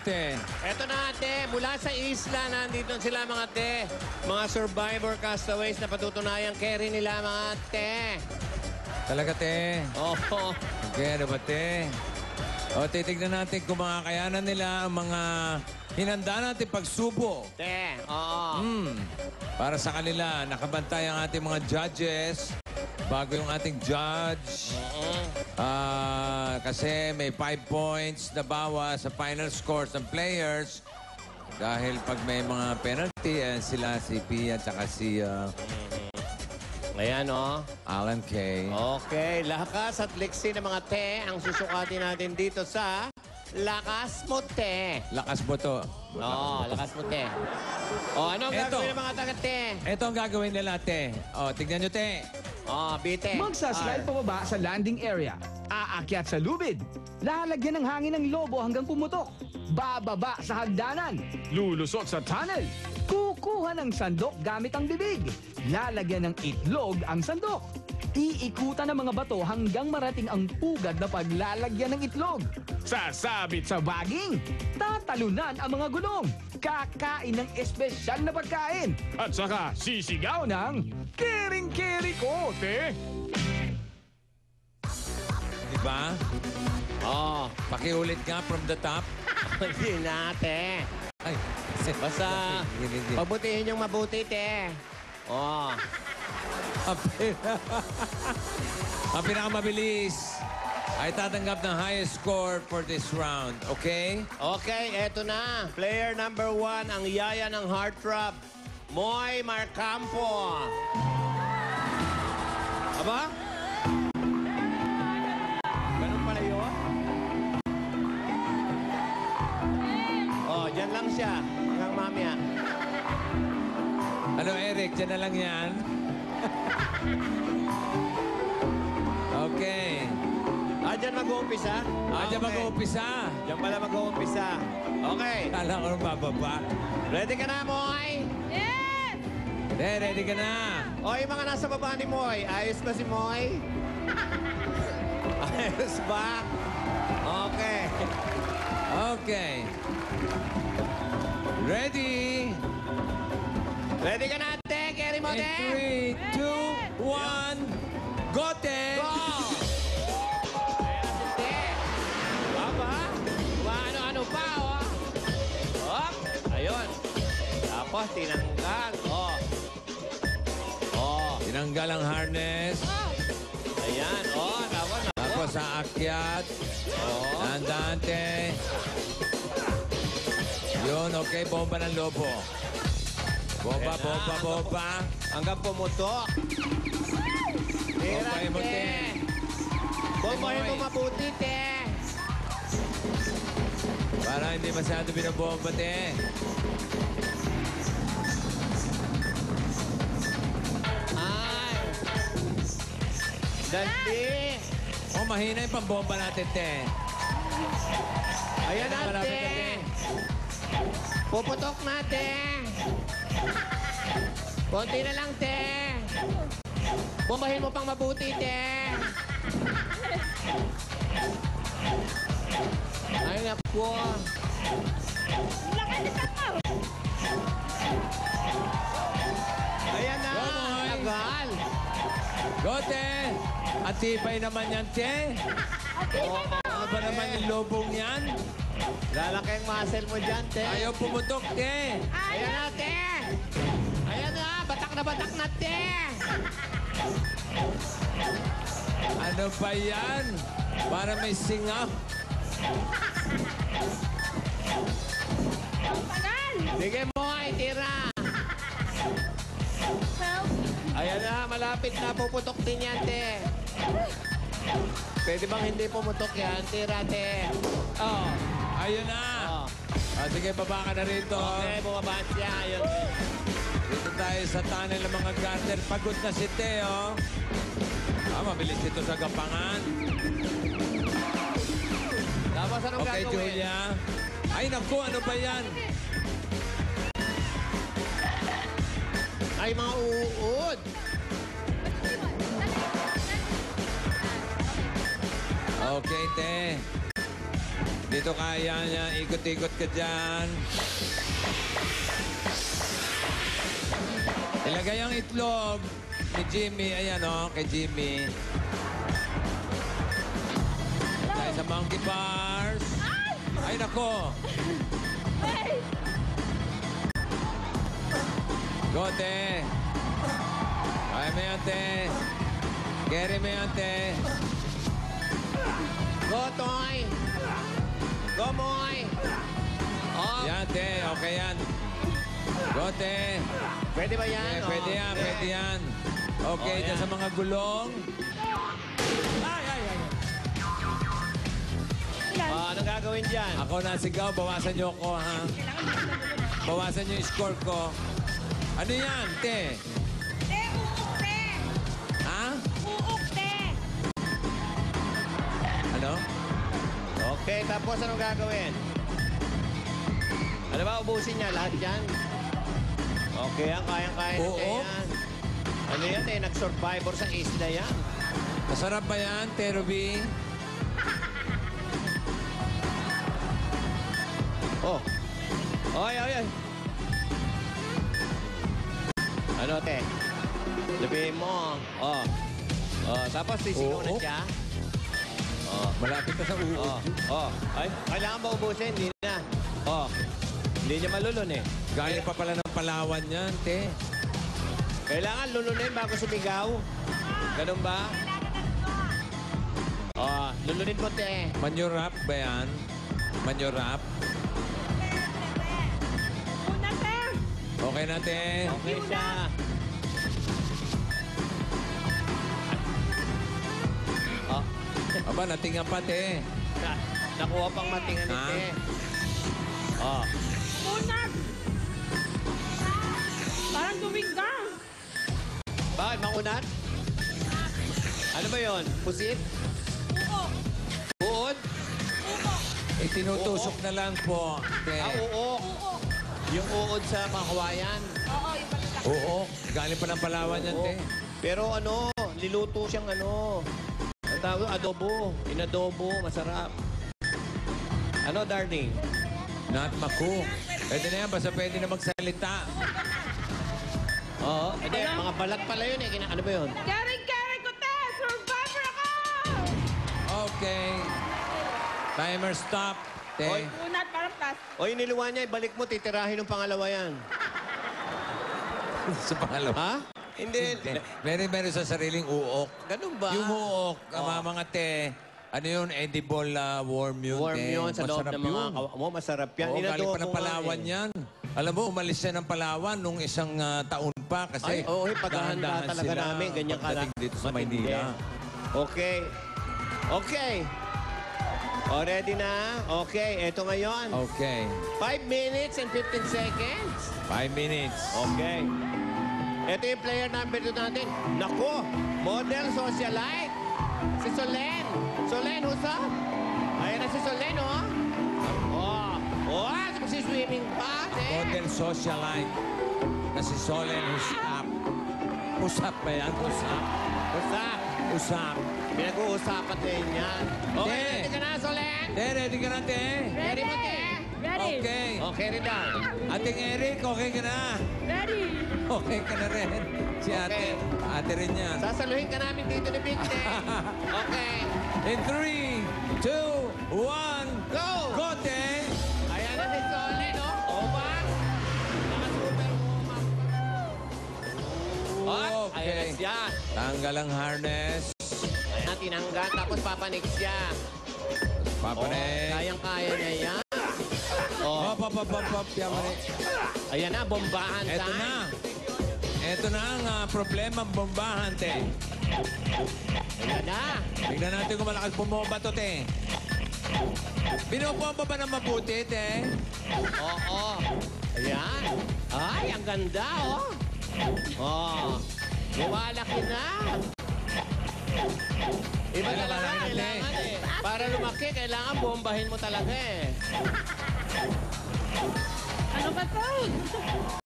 te? Eto na, te. Mula sa isla, nandito sila mga te. Mga survivor castaways na patutunayang carry nila mga te. Talaga, te? Oh, Okay, ano ba, te? O, titignan natin kung makakayanan nila ang mga hinanda natin pagsubo. te. Oo. Para sa kanila, nakabantay ang ating mga judges. Bago yung ating judge. Kasi may 5 points na bawas sa final scores ng players. Dahil pag may mga penalty, sila si Pia at saka si Ayan, oh. Alan Kay. Okay, lakas at liksi ng mga te ang susukatin natin dito sa Lakas Mo Te. Lakas mo to. Oo, Lakas Mo Te. O, ano ang Eto. gagawin ng mga taga-te? Ito ang gagawin nila, te. O, tignan nyo, te. Bite. Magsaslide pababa sa landing area. Aakyat sa lubid. Lalagyan ng hangin ng lobo hanggang pumutok. Bababa sa hagdanan. Lulusot sa tunnel. Kukuha ng sandok gamit ang bibig. Lalagyan ng itlog ang sandok. Iikutan ng mga bato hanggang marating ang pugad na paglalagyan ng itlog. Sasabit sa baging. Tatalunan ang mga gulong. Kakain ng espesyal na pagkain. At saka sisigaw ng kering-keri ko, te. Diba? Oo. Pakiulit nga from the top. Hindi na, te. Ay, Basta, Hindi. pabutihin yung mabuti, te. Oo. Ang pinakamabilis ay tatanggap ng highest score for this round. Okay? Okay, eto na. Player number 1, ang yaya ng heartthrob, Moy Marcampo. Aba? Ganun pala yun? Oh, dyan lang siya. Hanggang mamaya. Ano, Eric? Diyan na lang yan. Okay. Dyan mag-uumpisa? Diyan mag-uumpisa. Dyan pala mag-uumpisa. Okay. Kala ko nung bababa. Ready ka na, Moy? Yes! Ready ka na. O, yung mga nasa baba ni Moy, ayos ba si Moy? Ayos ba? Okay. Okay. Ready? Ready ka na, te? Carry mo, In te? 3, 2, 1, go, te! Go! Ayan si te. Aba? Ano pa, oh? Oh, ayun. Tapos, tinanggal. Oh. Oh. Tinanggal ang harness. Ayan. Oh, tapos. Tapos sa akyat. Oh. Tandaan, te. Yun, okay. Bomba ng lobo. Bomba, Ayan na. bomba, bomba. Hanggang pumutok. Bombahin mo, te. Bombahin mo mabuti, te. Para hindi masyado binabomba, te. Ay. Dali. Oh, mahina yung pambomba natin, te. Ayan na, Malapit te. na, te. Puputok na, te. Konti na lang, te. Bombahin mo pang mabuti, te. Ay, naku. Ayan na. Go, Moy. Tagal. Go, te. At tibay naman yan, te. Ano ba naman yung lobong yan? Lalaki ang muscle mo dyan, te. Ayaw pumutok, te. Ayan na, te. Ayan na. Batak na, te. Ano ba yan? Para may singaw. Sige mo, ay tira. Ayan na, malapit na. Puputok din yan, te. Pwede bang hindi pumutok yan? Tira, te. Oh. Ayun na. Oh. Sige, baba ka na rito. Okay, bumaba siya. Ayun. Dito tayo sa tunnel ng mga garter. Pagod na si Teo. Mabilis ito sa gapangan. Tapos anong Okay, gagawin? Julia. Ay, naku, ano ba yan? Ay, mga uud. Okay, te. Dito kaya niya. Ikot-ikot ka dyan. Ilagay ang itlog ni Jimmy. Ayan o, kay Jimmy. Tayo sa monkey bars. Ay, nako. Go, te. Kaya mo yan, te. Carry mo yan, te. Go, Toy. Go, Moy. Oh, Yan, te. Okay yan. Go, te. pwede ba yan? Eh, pwede yan, pwede yan. Okay, Oh, dyan yan. sa mga gulong. Anong gagawin dyan? Ako nasigaw, bawasan niyo ako, ha? Bawasan niyo yung score ko. Ano yan, te? Te, uuk, te. Ha? Uuk, te. Ano? Okay, tapos anong gagawin? Ano ba, ubusin niya lahat yan? Okay yan, kayang-kaya na Oo. niya yan. Ano yan eh, nag-survivor sa isla yan. Masarap ba yan, te, Ruby? Oh. Oy, oy, oy. Ano, te? Labihin mo. Oh. Oh, tapos sisigaw na Oo. siya. Oh. Malapit na sa uod. Oh. Oh. Ay, kailangan ba ubusin? Hindi na. Oh. Hindi niya malulun eh. Galing pa pala ng Palawan yan, te. Kailangan lulunin bago sumigaw. Ganun ba? Oh, lulunin mo, te. Manurap ba yan? Manurap? Una, te. Okay na, te. Okay siya. Oh. Aba, natinga pa, te. Nakuha pang matingan ni Ha? te. Oh. Una. Parang tumiga. Bakit? Makunat? Ano ba yon? Pusit? Uuk. Uod? Uuk. Eh, tinutusok na lang po, te. Uok. Uuk. Yung uod sa mga kawayan. Oo, yung malalaki. Oo, galing pa ng Palawan yan, te. Pero ano, niluto siyang ano. Ang tawag, adobo. Inadobo, masarap. Ano, darling? Not maku. Pwede na yan, basta pwede na magsalita. Oo. Hindi, mga balat pala yun eh. Ano ba yun? Keri ko, te. Survivor ako. Okay. Timer stop, te. Oy. Una, parang plastic. O, yung niluwa niya, ibalik mo, titirahin ng pangalawa yan. Sa pangalawa. Ha? Hindi. Meron sa sariling uok. Ganun ba? Yung uok, mga te, ano yun, edible worm yun, Warm te. yun sa loob Masarap ng mga yun. kawa. Mo, masarap yan. Oo, galing Inadobo pa ng nga Palawan eh. yan. Alam mo, umalis siya ng Palawan nung isang taon pa kasi Ay, oo, paghahanda dahan-dahan talaga sila namin. Ganyan ka pagdating dito sa matindi. Maynila. Okay. Okay. O, ready na? Okay, eto ngayon. Okay. 5 minutes and 15 seconds. 5 minutes. Okay. Ito yung player number 2 natin. Nako, model socialite. Si Solen. Solen, who's up? Ayan na si Solen, oh. Oh, oh, magsiswimming pa, eh. Model socialite na si Solen Usap. Usap ba yan? Usap. Usap. Usap. Pinag-uusapan din yan. Okay, Te. ready ka na, Solen? Te, ready ka na, te? Ready mo, te? Ready. Okay. Okay, rin daw. Ating Eric, okay ka na? Ready. Okay ka na rin. Si ate. Okay. Ate rin yan. Sasaluhin ka namin dito ni Big Te. Okay. In 3, 2, 1, Go! go, te! Ayan na si Solen, oh. Opa. Naka-super woman. At, ayan na Okay. siya. Tanggal ang harness. Ayan na, tinanggal. Tapos papanik siya. Papanek. Kayang-kaya niya yan. Oh. Hop, hop, hop, hop, hop. Yamanik. Ayan na, bombahan Eto time. na. Eto na ang problema bombahan, te. Ayan na. Tignan natin kung malakas bumomba to, te. Binubomba ba ng mabuti, te? Oo. Ayan. Ay, ang ganda, oh. Oh. Lumalaki na. Iba Wala, talaga, wala na, kailangan eh. Para lumaki, kailangan bombahin mo talaga eh. Ano ba to?